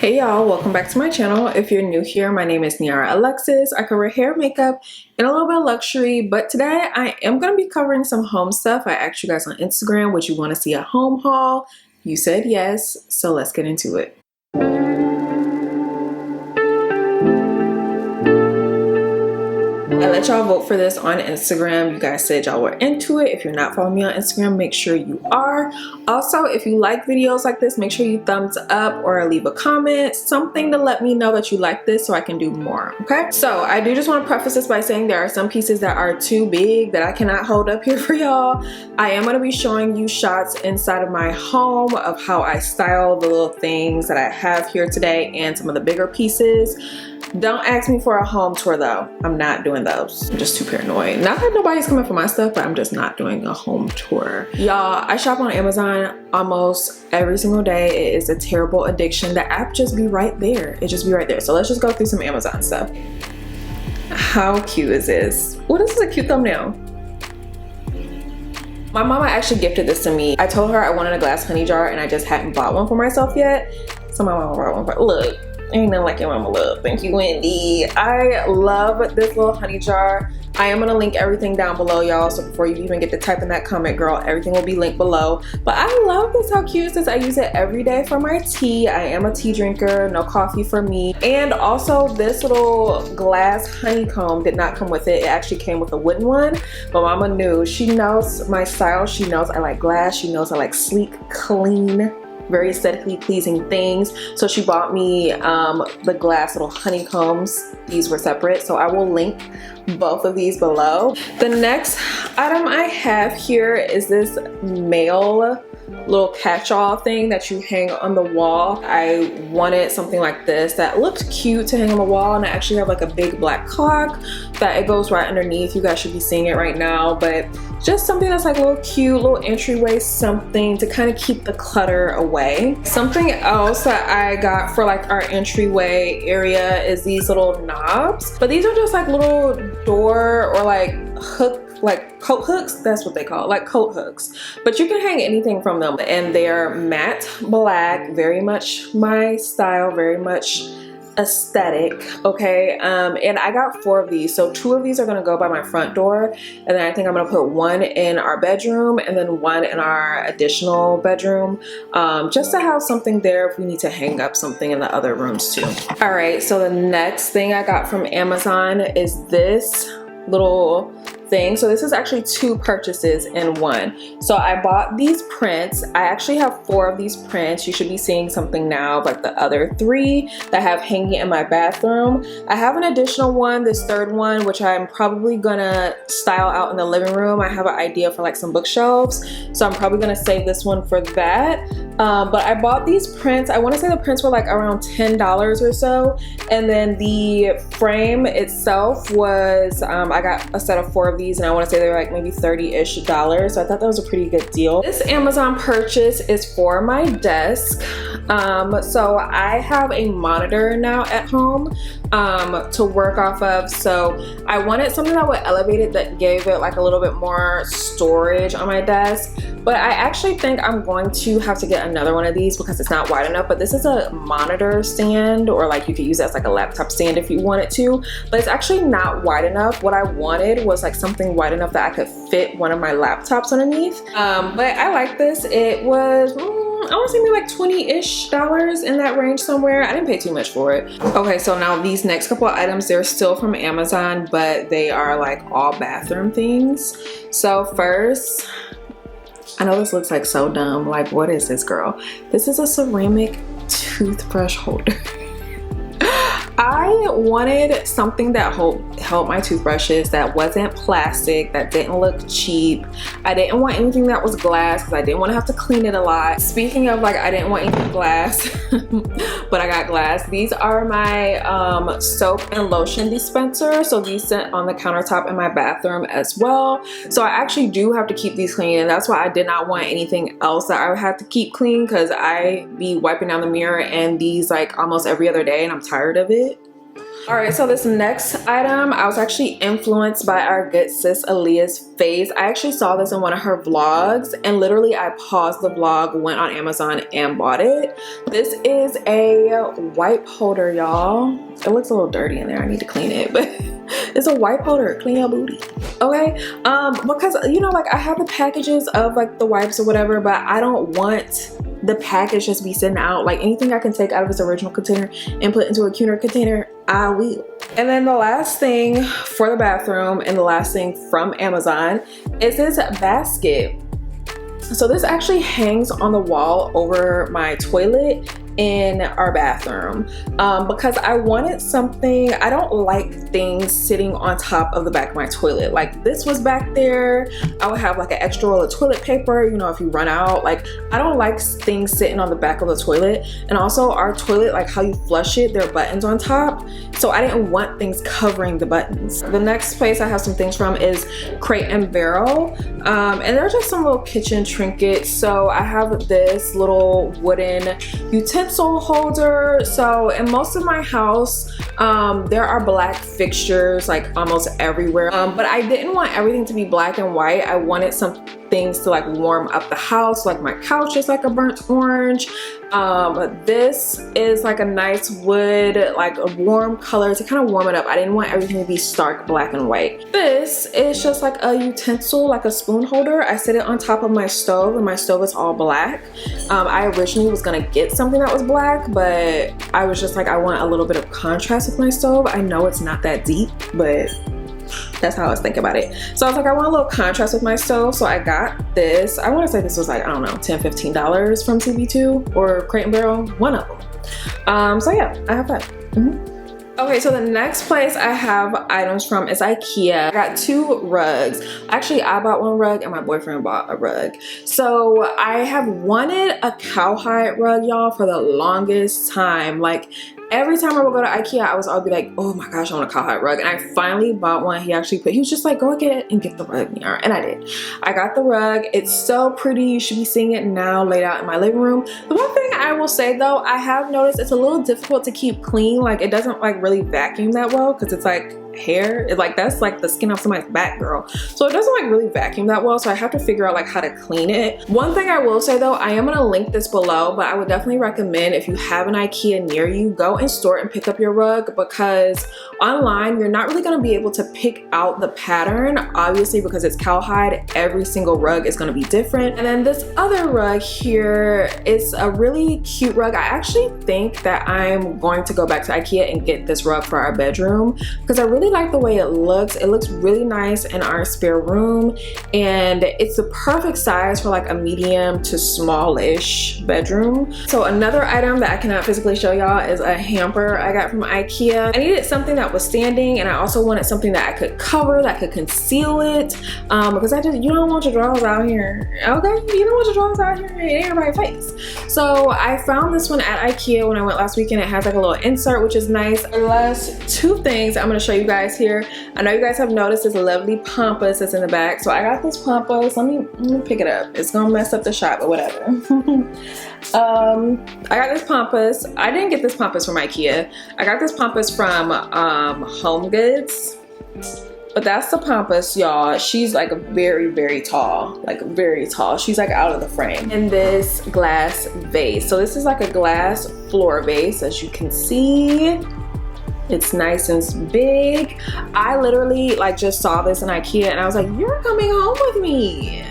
Hey y'all, welcome back to my channel. If you're new here, my name is Niara Alexis. I cover hair, makeup, and a little bit of luxury, but today I am going to be covering some home stuff. I asked you guys on Instagram, would you want to see a home haul? You said yes, so let's get into it. I let y'all vote for this on Instagram. You guys said y'all were into it. If you're not following me on Instagram, make sure you are. Also, if you like videos like this, make sure you thumbs up or leave a comment, something to let me know that you like this so I can do more, okay? So I do just want to preface this by saying there are some pieces that are too big that I cannot hold up here for y'all. I am going to be showing you shots inside of my home of how I style the little things that I have here today and some of the bigger pieces. Don't ask me for a home tour though. I'm not doing those. I'm just too paranoid. Not that nobody's coming for my stuff, but I'm just not doing a home tour. Y'all, I shop on Amazon almost every single day. It is a terrible addiction. The app just be right there. It just be right there. So let's just go through some Amazon stuff. How cute is this? Well, this is a cute thumbnail. My mama actually gifted this to me. I told her I wanted a glass honey jar and I just hadn't bought one for myself yet. So my mama bought one. But look. Ain't nothing like your mama love. Thank you, Wendy. I love this little honey jar. I am gonna link everything down below, y'all. So before you even get to type in that comment, girl, everything will be linked below. But I love this. How cute is this? I use it every day for my tea. I am a tea drinker. No coffee for me. And also, this little glass honeycomb did not come with it. It actually came with a wooden one. But mama knew. She knows my style. She knows I like glass. She knows I like sleek, clean, very aesthetically pleasing things. So she bought me the glass little honeycombs. These were separate, so I will link both of these below. The next item I have here is this male little catch-all thing that you hang on the wall. I wanted something like this that looked cute to hang on the wall, and I actually have like a big black clock that it goes right underneath. You guys should be seeing it right now, but just something that's like a little cute, little entryway, something to kind of keep the clutter away. Something else that I got for like our entryway area is these little knobs, but these are just like little door or like hook, like coat hooks. That's what they call it, like coat hooks, but you can hang anything from them, and they're matte black, very much my style, very much aesthetic, okay? And I got 4 of these, so 2 of these are gonna go by my front door, and then I think I'm gonna put 1 in our bedroom and then 1 in our additional bedroom, just to have something there if we need to hang up something in the other rooms too. All right, so the next thing I got from Amazon is this little thing. So this is actually 2 purchases in one. So I bought these prints. I actually have 4 of these prints. You should be seeing something now, but the other 3 that I have hanging in my bathroom. I have an additional one, this 3rd one, which I'm probably gonna style out in the living room. I have an idea for like some bookshelves, so I'm probably gonna save this one for that. But I bought these prints. I want to say the prints were like around $10 or so, and then the frame itself was I got a set of 4 of these, and I want to say they were like maybe $30-ish. So I thought that was a pretty good deal. This Amazon purchase is for my desk. So I have a monitor now at home to work off of, so I wanted something that would elevate it, that gave it like a little bit more storage on my desk. But I actually think I'm going to have to get another one of these because it's not wide enough. But this is a monitor stand, or like you could use it as like a laptop stand if you wanted to, but it's actually not wide enough. What I wanted was like something wide enough that I could fit one of my laptops underneath. But I like this. It was I want to say maybe like $20-ish in that range somewhere. I didn't pay too much for it. Okay, so now these next couple of items, they're still from Amazon, but they are like all bathroom things. So first, I know this looks like so dumb. Like, what is this, girl? This is a ceramic toothbrush holder. I wanted something that held my toothbrushes, that wasn't plastic, that didn't look cheap. I didn't want anything that was glass because I didn't want to have to clean it a lot. Speaking of like, I didn't want anything glass, but I got glass. These are my soap and lotion dispenser. So these sit on the countertop in my bathroom as well. So I actually do have to keep these clean, and that's why I did not want anything else that I would have to keep clean, because I be wiping down the mirror and these like almost every other day, and I'm tired of it. All right, so this next item, I was actually influenced by our good sis Aaliyah's face. I actually saw this in one of her vlogs, and literally I paused the vlog, went on Amazon and bought it. This is a wipe holder, y'all. It looks a little dirty in there. I need to clean it, but it's a wipe holder. Clean your booty, okay? Because you know, like I have the packages of like the wipes or whatever, but I don't want the package just be sitting out. Like anything I can take out of its original container and put into a cuter container, I will. And then the last thing for the bathroom and the last thing from Amazon is this basket. So this actually hangs on the wall over my toilet in our bathroom because I wanted something. I don't like things sitting on top of the back of my toilet. Like this was back there, I would have like an extra roll of toilet paper, you know, if you run out. Like I don't like things sitting on the back of the toilet. And also our toilet, like how you flush it, there are buttons on top, so I didn't want things covering the buttons. The next place I have some things from is Crate and Barrel, and they're just some little kitchen trinkets. So I have this little wooden utensil holder. So in most of my house there are black fixtures like almost everywhere, but I didn't want everything to be black and white. I wanted some things to like warm up the house. Like my couch is like a burnt orange. This is like a nice wood, like a warm color to kind of warm it up. I didn't want everything to be stark black and white. This is just like a utensil, like a spoon holder. I set it on top of my stove, and my stove is all black. I originally was gonna get something that was black, but I was just like, I want a little bit of contrast with my stove. I know it's not that deep, but that's how I was thinking about it. So I was like, I want a little contrast with my stove, so I got this. I want to say this was like, I don't know, $10-15 from CB2 or Crate and Barrel, one of them. So yeah, I have that. Okay, so the next place I have items from is Ikea. I got 2 rugs. Actually, I bought 1 rug and my boyfriend bought a rug. So I have wanted a cowhide rug, y'all, for the longest time. Like every time I would go to Ikea, I would be like, oh my gosh, I want a cowhide rug. And I finally bought one. He was just like, go get it and get the rug, Niara. And I did. I got the rug. It's so pretty. You should be seeing it now laid out in my living room. The one thing I will say though, I have noticed it's a little difficult to keep clean. Like it doesn't like really vacuum that well because it's like hair. That's like the skin off somebody's back, girl. So it doesn't like really vacuum that well. So I have to figure out like how to clean it. One thing I will say though, I am gonna link this below, but I would definitely recommend if you have an Ikea near you, go in store and pick up your rug, because online you're not really gonna be able to pick out the pattern. Obviously, because it's cowhide, every single rug is gonna be different. And then this other rug here is a really cute rug. I actually think that I'm going to go back to Ikea and get this rug for our bedroom because I really like the way it looks. It looks really nice in our spare room, and it's the perfect size for like a medium to smallish bedroom. So another item that I cannot physically show y'all is a hamper I got from Ikea. I needed something that was standing, and I also wanted something that I could cover, that could conceal it, because you don't want your drawers out here, okay? You don't want your drawers out here in everybody's face. So I found this one at Ikea when I went last weekend. It has like a little insert, which is nice. The last 2 things I'm gonna show you guys here. I know you guys have noticed this lovely pampas that's in the back. So I got this pampas. Let me pick it up. It's gonna mess up the shot, but whatever. I got this pampas. I didn't get this pampas from Ikea. I got this pampas from Homegoods. But that's the pampas, y'all. She's like very, very tall, like very tall. She's like out of the frame. And this glass vase. So this is like a glass floor vase, as you can see. It's nice and big. I literally like just saw this in Ikea and I was like, you're coming home with me.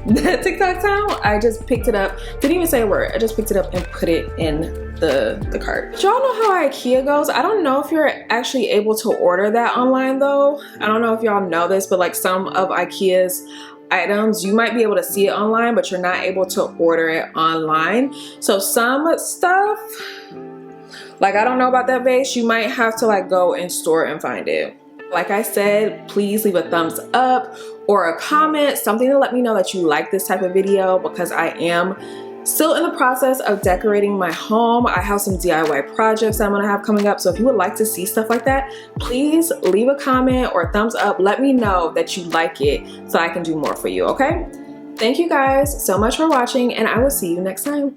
That TikTok time, I just picked it up. Didn't even say a word. I just picked it up and put it in the cart. Y'all know how Ikea goes. I don't know if you're actually able to order that online though. I don't know if y'all know this, but like some of Ikea's items, you might be able to see it online, but you're not able to order it online. So some stuff, like I don't know about that vase, you might have to like go in store and find it. Like I said, please leave a thumbs up or a comment, something to let me know that you like this type of video, because I am still in the process of decorating my home. I have some DIY projects that I'm gonna have coming up. So if you would like to see stuff like that, please leave a comment or a thumbs up. Let me know that you like it so I can do more for you, okay? Thank you guys so much for watching, and I will see you next time.